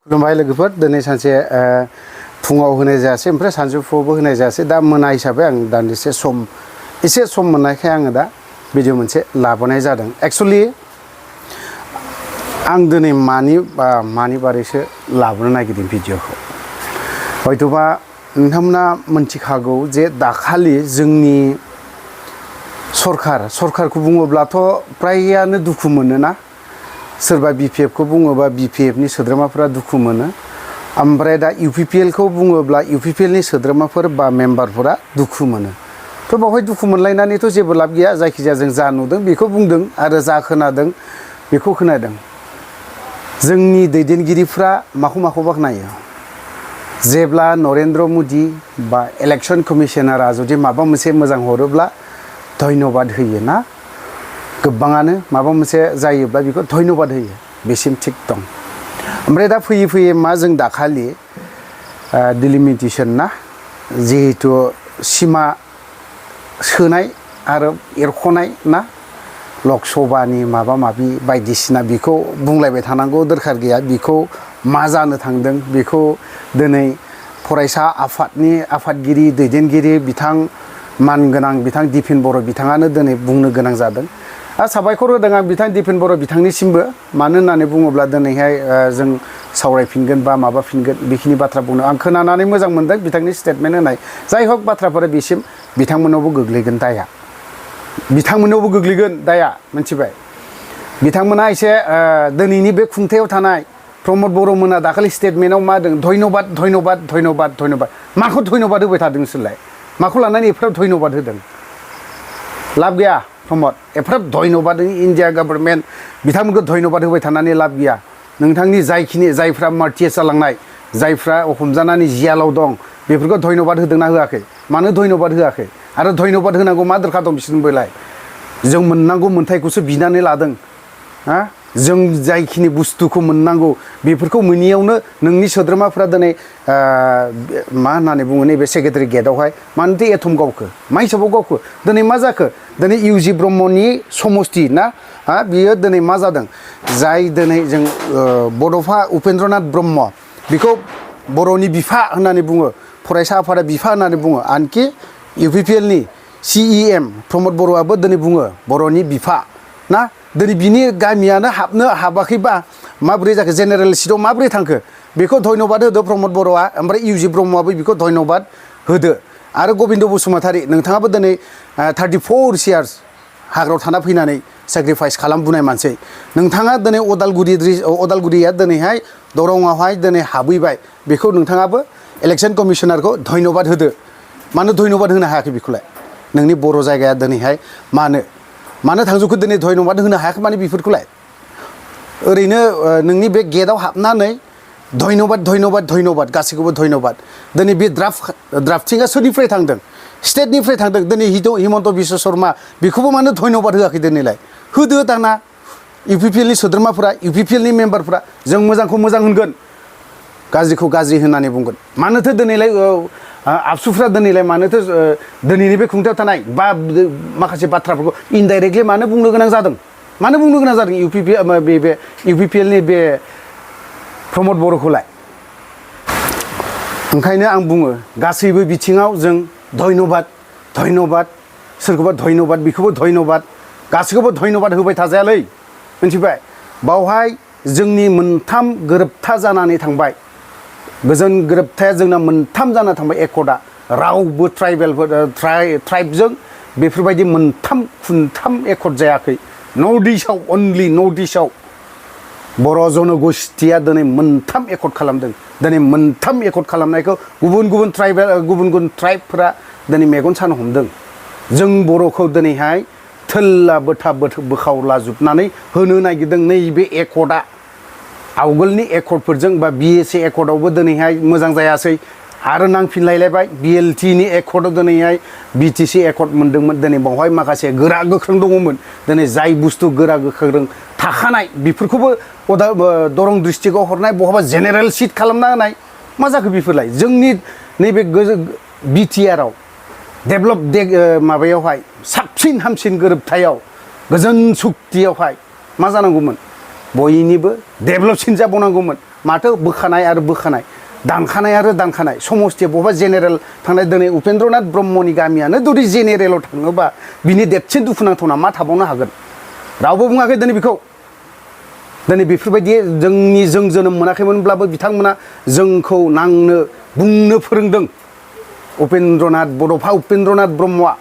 खुलुमबाय लोगोफोर दिनै सानसे फुङाव होनाय जायासै ओमफ्राय सानजौफुआवबो होनाय जायासै दा मोना हिसाबै आं दान्दिसे सम एसे सम मोननायखाय आङो दा भिडिअ मोनसे लाबोनाय जादों एक्चुअली आं दिनै मानि बारैसो लाबोनो नागिरदों भिडिअखौ हयतोबा नोंथांमोना मिन्थिखागौ जे दाखालि जोंनि सरकारखौ बुङोब्लाथ' फ्रायानो दुखु मोनोना सोरबा BPF खौ बुङोबा BPF नि सोद्रोमाफोरा दुखु मोनो ओमफ्राय दा UPPL खौ बुङोब्ला UPPL नि सोद्रोमाफोर बा मेम्बारफोरा दुखु मोनो थ' बावहाय दुखु मोनलायनानैथ' जेबो लाब गैया जायखिजाया जों जा नुदों बेखौ बुंदों आरो जा खोनादों बेखौ खोनादों जोंनि दैदेनगिरिफ्रा माखौ बाखनायो जेब्ला नरेन्द्र मदि बा इलेक्शन कमिशनारा जुदि माबा मोनसे मोजां हरोब्ला धन्यबाद होयो ना गोबाङानो माबा मोनसे जायोब्ला बेखौ धन्यबाद होयो बेसिम थिग दं ओमफ्राय दा फैयै मा जों दाखालि डिलिमिटेसन ना जिहेतु सिमा सोनाय आरो एरख'नाय ना लकसभानि माबि बायदिसिना बेखौ बुंलायबाय थानांगौ दरखार गैया बेखौ मा जानो थांदों बेखौ दिनै फरायसा आफादनि आफादगिरि दैदेनगिरि बिथां मानगोनां बिथां p.boro बिथाङानो दिनै बुंनो गोनां जादों साबायखर होदों आं बिथां p.boro बिथांनिसिमबो मानो होननानै बुङोब्ला दिनैहाय जों सावरायफिनगोन बा माबाफिनगोन बेखिनि बाथ्रा बुंनो आं खोनानानै मोजां मोनदों बिथांनि स्टेटमेन्ट होनाय जाय हक बाथ्राफोरा बेसिम बिथांमोनावबो गोग्लैगोन दाया बिथांमोनावबो गोग्लैगोन दाया मिथिबाय बिथांमोना एसे दिनैनि बे खुंथायाव थानाय प्रमद बर' मोना दाखालि स्टेटमेन्टआव मा होदों धन्यबाद माखौ धन्यबाद होबाय थादों नोंसोरलाय माखौ लानानै एफाराब धन्यबाद होदों लाब गैया प्रमद एफाराब धन्यबाद इन्डिया गभर्नमेन्ट बिथांमोनखौ धन्यबाद होबाय थानानै लाब गैया नोंथांनि जायफ्रा मार्टियास जालांनाय जायफ्रा हमजानानै जियालाव दं बेफोरखौ धन्यबाद होदोंना होआखै मानो धन्यबाद होआखै आरो धन्यबाद होनांगौ मा दरखार दं बिसोरनोबोलाय जों मोननांगौ मोन्थायखौसो बिनानै लादों हा जों जायखिनि बुस्थुखौ मोननांगौ बेफोरखौ मोनियावनो नोंनि सोद्रोमाफ्रा दिनै मा होननानै बुङो नैबे सेक्रेटारि गेटआवहाय मानोथो एथम गावखो मा हिसाबाव गावखो दिनै मा जाखो दिनै इउजि ब्रह्मनि समस्ति ना बियो दिनै मा जादों जाय दिनै जों बड'फा उपेन्द्रनाथ ब्रह्म बेखौ बर'नि बिफा होननानै बुङो फरायसा आफादा बिफा होननानै बुङो आनखि UPPL नि CEM प्रमद बर'आबो दिनै बुङो बर'नि बिफा ना दिनै बिनि गामियानो हाबनो हाबाखैबा माबोरै जाखो जेनेरेल सिटआव माबोरै थांखो बेखौ धन्यबाद होदो प्रमद बर'आ ओमफ्राय इउजि ब्रह्मआबो बेखौ धन्यबाद होदो आरो गबिन्द बसुमतारी नोंथाङाबो दिनै 34 इयार्स हाग्रायाव थाना फैनानै सेक्रिफाइस खालामबोनाय मानसि नोंथाङा दिनै अदालगुरिया दिनैहाय दरंआवहाय दिनै हाबहैबाय बेखौ नोंथाङाबो इलेक्शन कमिशनारखौ धन्यबाद होदो मानो धन्यबाद होनो हायाखै बेखौलाय नोंनि बर' जायगाया दिनैहाय मानो थांजोबखो दिनै धन्यबाद होनो हायाखै माने बेफोरखौलाय ओरैनो नोंनि बे गेटआव हाबनानै धन्यबाद गासैखौबो धन्यबाद दिनै बे ड्राफ्टिंआ सोरनिफ्राय थांदों स्टेटनिफ्राय थांदों दिनै हिमन्त बिश्व शर्मा बेखौबो मानो धन्यबाद होआखै दिनैलाय होदो दाना UPPL नि सोद्रोमाफोरा UPPL नि मेम्बारफोरा जों मोजांखौ मोजां होनगोन गाज्रिखौ गाज्रि होननानै बुंगोन मानोथो दिनैलाय आबसुफ्रा दिनैलाय मानोथो दिनैनि बे खुंथायाव थानाय बा माखासे बाथ्राफोरखौ इनडाइरेक्टलि मानो बुंनो गोनां जादों UPPL नि बे प्रमद बर'खौलाय ओंखायनो आं बुङो गासैबो बिथिङाव जों धन्यबाद सोरखौबा धन्यबाद बेखौबो धन्यबाद गासैखौबो धन्यबाद होबाय थाजायालै मिथिबाय बावहाय जोंनि मोनथाम गोरोबथा जानानै थांबाय गोजोन गोरोबथाया जोंना मोनथाम जाना थांबाय एकर्डआ रावबो ट्राइबजों बेफोरबायदि खुनथाम एकर्ड जायाखै नर्थ इस्टआव अनलि नर्थ इस्टआव बर' जनगोष्ठिया दिनै मोनथाम एकर्ड खालामदों दिनै मोनथाम एकर्ड खालामनायखौ गुबुन ट्राइबफोरा दिनै मेगन सानो हमदों जों बर'खौ दिनैहाय थोल्ला बोखावलाजोबनानै होनो नागिरदों नैबे एकर्डआ आवगोलनि एकर्डफोरजों बा BSA एकर्डआवबो दिनैहाय मोजां जायासै आरो नांफिनलायलायबाय BLT नि एकर्डआव दिनैहाय BTC एकर्ड मोनदोंमोन दिनै बावहाय माखासे गोरा गोख्रों दङमोन दिनै जाय बुस्थु गोरा गोख्रों थाखानाय बेफोरखौबो दरं डिस्ट्रिक्टआव हरनाय बहाबा जेनेरेल सिट खालामना होनाय मा जाखो बेफोरलाय जोंनि नैबे BTR आव डेभेलप माबायावहाय साबसिन हामसिन गोरोबथायाव गोजोन सुक्तियावहाय मा जानांगौमोन बयनिबो डेभेलपसिन जाबावनांगौमोन माथो बोखानाय आरो बोखानाय दानखानाय आरो दानखानाय समस्थिया बबेबा जेनेरेल थांनाय दिनै उपेन्द्रनाथ ब्रह्मनि गामियानो जुदि जेनेरेलाव थाङोबा बिनि देरसिन दुखुनांथावना मा थाबावनो हागोन रावबो बुङाखै दिनै बेखौ दिनै बेफोरबायदि जों जोनोम मोनाखैमोनब्लाबो बिथांमोना जोंखौ नांनो बुंनो फोरोंदों उपेन्द्रनाथ बड'फा उपेन्द्रनाथ ब्रह्मआ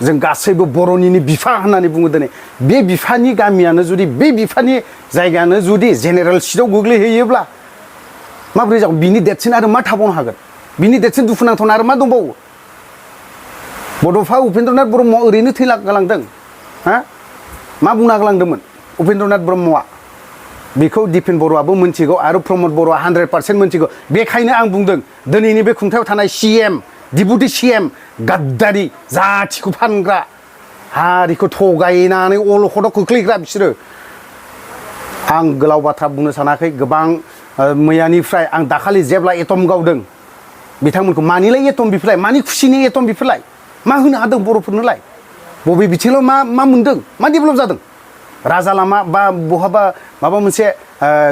जों गासैबो बर'निनो बिफा होननानै बुङो दिनै बे बिफानि गामियानो जुदि बे बिफानि जायगायानो जुदि जेनेरेल सिटआव गोग्लैहैयोब्ला माबोरै जागोन बिनि देरसिन आरो मा थाबावनो हागोन बिनि देरसिन दुखुनांथावना आरो मा दंबावो बड'फा उपेन्द्रनाथ ब्रह्मआ ओरैनो थैला गालांदों हा मा बुंना गालांदोंमोन उपेन्द्रनाथ ब्रह्मआ बेखौ दिपेन बर'आबो मोनथिगौ आरो प्रमद बर'आ 100% मोनथिगौ बेखायनो आं बुंदों दिनैनि बे खुंथायाव थानाय CM डिपुटि CM गाद्दारि जाथिखौ फानग्रा हारिखौ थगायनानै अलखदाव खोख्लैग्रा बिसोरो आं गोलाव बाथ्रा बुंनो सानाखै गोबां मैयानिफ्राय आं दाखालि जेब्ला एटम गावदों बिथांमोनखौ मानिलाय एटम बिफोरलाय मानि खुसिनि एटम बिफोरलाय मा होनो हादों बर'फोरनोलाय बबे बिथिङाव मा मोनदों मा डेभेलप जादों राजा लामा बा बहाबा माबा मोनसे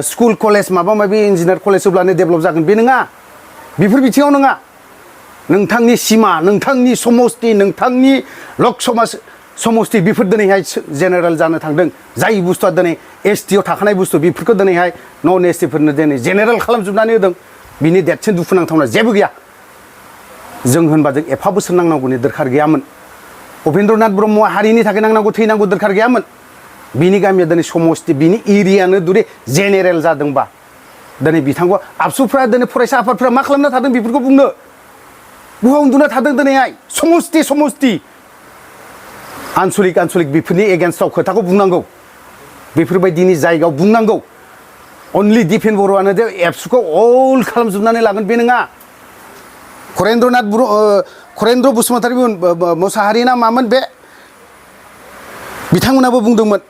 स्कुल कलेज माबा माबि इन्जिनियार कलेज होब्लानो डेभेलप जागोन बे नङा बेफोर बिथिङाव नङा नोंथांनि सिमा नोंथांनि समस्ति नोंथांनि लक समाज समस्ति बेफोर दिनैहाय जेनेरेल जानो थांदों जाय बुस्थुआ दिनै ST आव थाखानाय बुस्थु बेफोरखौ दिनैहाय नन ST फोरनो दिनै जेनेरेल खालामजोबनानै होदों बिनि देरसिन दुखुनांथावना जेबो गैया जों होनबा जों एफा बोसोर नांनांगौनि दरखार गैयामोन उपेन्द्रनाथ ब्रह्मआ हारिनि थाखाय नांनांगौ थैनांगौ दरखार गैयामोन बिनि गामिया दिनै समस्ति बिनि एरियानो जुदि जेनेरेल जादोंबा दिनै बिथांखौ आबसुफ्रा दिनै फरायसा आफादफ्रा मा खालामना थादों बेफोरखौ बुंनो बहा उन्दुना थादों दिनैहाय समस्ति आनसलिक बेफोरनि एगेन्स्टआव खोथाखौ बुंनांगौ बेफोरबायदिनि जायगायाव बुंनांगौ अनलि दिपेन बर'आनो जे एबसुखौ अल खालामजोबनानै लागोन बे नङा करेन्द्र बसुमतारी मोसाहारिना मामोन बे बिथांमोनाबो बुंदोंमोन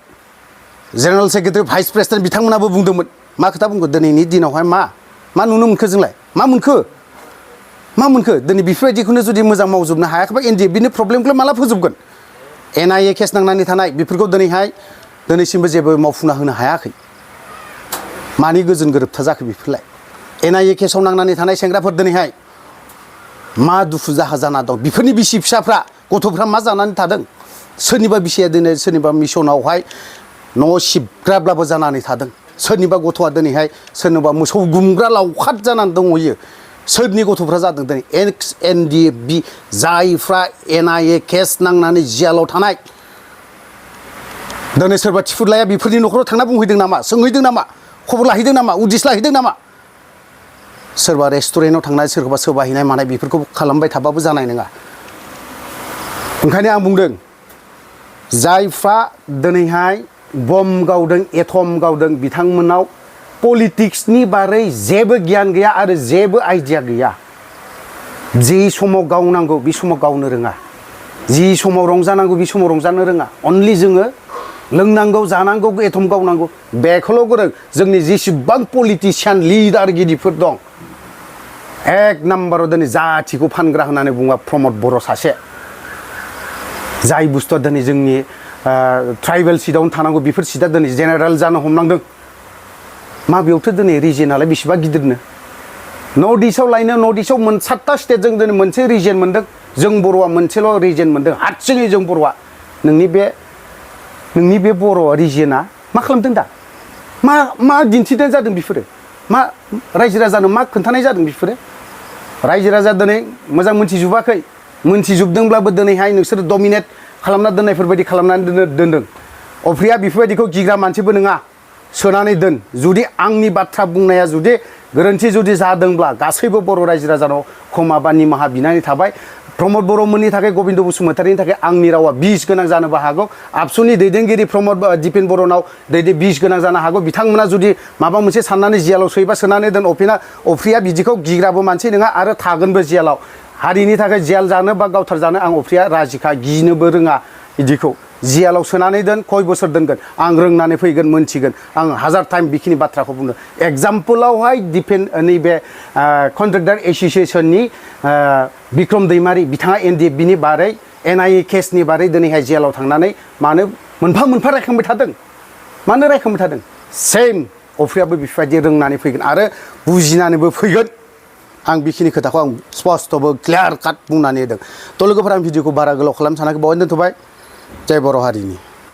जेनेरेल सेक्रेटारि भाइस प्रेसिडेन्ट बिथांमोनाबो बुंदोंमोन मा खोथा बुंगोन दिनैनि दिनावहाय मा नुनो मोनखो जोंलाय मा मोनखो दिनै बेफोरबायदिखौनो जुदि मोजां मावजोबनो हायाखैबा NDFB प्रब्लेमखौ माला फोजोबगोन NIA केस नांनानै थानाय बेफोरखौ दिनैसिमबो जेबो मावफुंना होनो हायाखै मानि गोजोन गोरोबथा जाखो बेफोरलाय NIA केसाव नांनानै थानाय सेंग्राफोर दिनैहाय मा दुखु जाहा जाना दं बेफोरनि बिसि फिसाफ्रा गथ'फ्रा मा जानानै थादों सोरनिबा बिसिया दिनै सोरनिबा मिसनावहाय न' सिबग्राब्लाबो जानानै थादों सोरनिबा गथ'आ दिनैहाय सोरनिबा मोसौ गुमग्रा लावखार जानानै दंहैयो सोरनि गथ'फ्रा जादों दिनै NDFB जायफ्रा NIA केस नांनानै जेलाव थानाय दिनै सोरबा थिफुरलाया बेफोरनि न'खराव थांना बुंहैदों नामा सोंहैदों नामा खबर लाहैदों नामा उदिस लाहैदों नामा सोरबा रेस्टुरेन्टआव थांनाय सोरखौबा सोबाहैनाय मानाय बेफोरखौ खालामबाय थाबाबो जानाय नङा ओंखायनो आं बुंदों जायफ्रा दिनैहाय बम गावदों एटम गावदों बिथांमोनाव पलिटिक्सनि बारै जेबो गियान गैया आरो जेबो आइडिया गैया जि समाव गावनांगौ बे समाव गावनो रोङा जि समाव रंजानांगौ बे समाव रंजानो रोङा अनलि जोङो लोंनांगौ जानांगौ एटम गावनांगौ बेखौल' गोरों जोंनि जेसेबां पलिटिसियान लिडार गिदिरफोर दं एक नाम्बाराव दिनै जाथिखौ फानग्रा होननानै बुङा प्रमद बर' सासे जाय बुस्थुआ दिनै जोंनि ट्राइबेल सिटआवनो थानांगौ बेफोर सिटआ दिनै जेनेरेल जानो हमनांदों माबेयावथ' दिनै रिजनालाय बेसेबा गिदिरनो नर्थ इस्टआव लायनो नर्थ इस्टआव 7टा स्टेटजों दिनै मोनसे रिजन मोनदों जों बर'आ मोनसेल' रिजन मोनदों हारसिङै जों बर'आ नोंनि बे बर' रिजना मा खालामदों दा मा दिन्थिनाय जादों बेफोरो मा रायजो राजानो मा खोन्थानाय जादों बेफोरो रायजो राजा दिनै मोजां मोनथिजोबाखै मोनथिजोबदोंब्लाबो दिनैहाय नोंसोर डमिनेट खालामना दोननायफोरबायदि खालामनानै दोनदों अफ्रिया बेफोरबायदिखौ गिग्रा मानसिबो नङा सोनानै दोन जुदि आंनि बाथ्रा बुंनाया जुदि गोरोन्थि जुदि जादोंब्ला गासैबो बर' रायजो राजानाव क्षमा बा निमाहा बिनानै थाबाय प्रमद बर'मोननि थाखाय गबिन्द बसुमतारीनि थाखाय आंनि रावा बिस गोनां जानोबो हागौ आबसुनि दैदेनगिरि दिपेन बर'नाव बिस गोनां जानो हागौ बिथांमोना जुदि माबा मोनसे साननानै जेलाव सोयोबा सोनानै दोन अफ्रिया बिदिखौ गिग्राबो मानसि नङा आरो थागोनबो जेलाव हारिनि थाखाय जेल जानो बा गावथार जानो आं अफ्रिया राजिखा गिनोबो रोङा बिदिखौ जेलाव सोनानै दोन खय बोसोर दोनगोन आं रोंनानै फैगोन मोनथिगोन आं हाजार टाइम बेखिनि बाथ्राखौ बुंदों एग्जाम्पलावहाय नैबे कन्ट्रेक्टर एस'सिएशननि बिक्रम दैमारि बिथाङा NDFBनि बारै NIA केसनि बारै दिनैहाय जेलाव थांनानै मानो मोनफा मोनफा रायखांबाय थादों मानो रायखांबाय थादों सेम अफ्रियाबो बेफोरबायदि रोंनानै फैगोन आरो बुजिनानैबो फैगोन आं बेखिनि खोथाखौ आं स्पस्त'बो क्लियार काट बुंनानै होदों थ' लोगोफोर आं भिडिअखौ बारा गोलाव खालामनो सानाखै बावनो दोनथ'बाय जय बर' हारिनि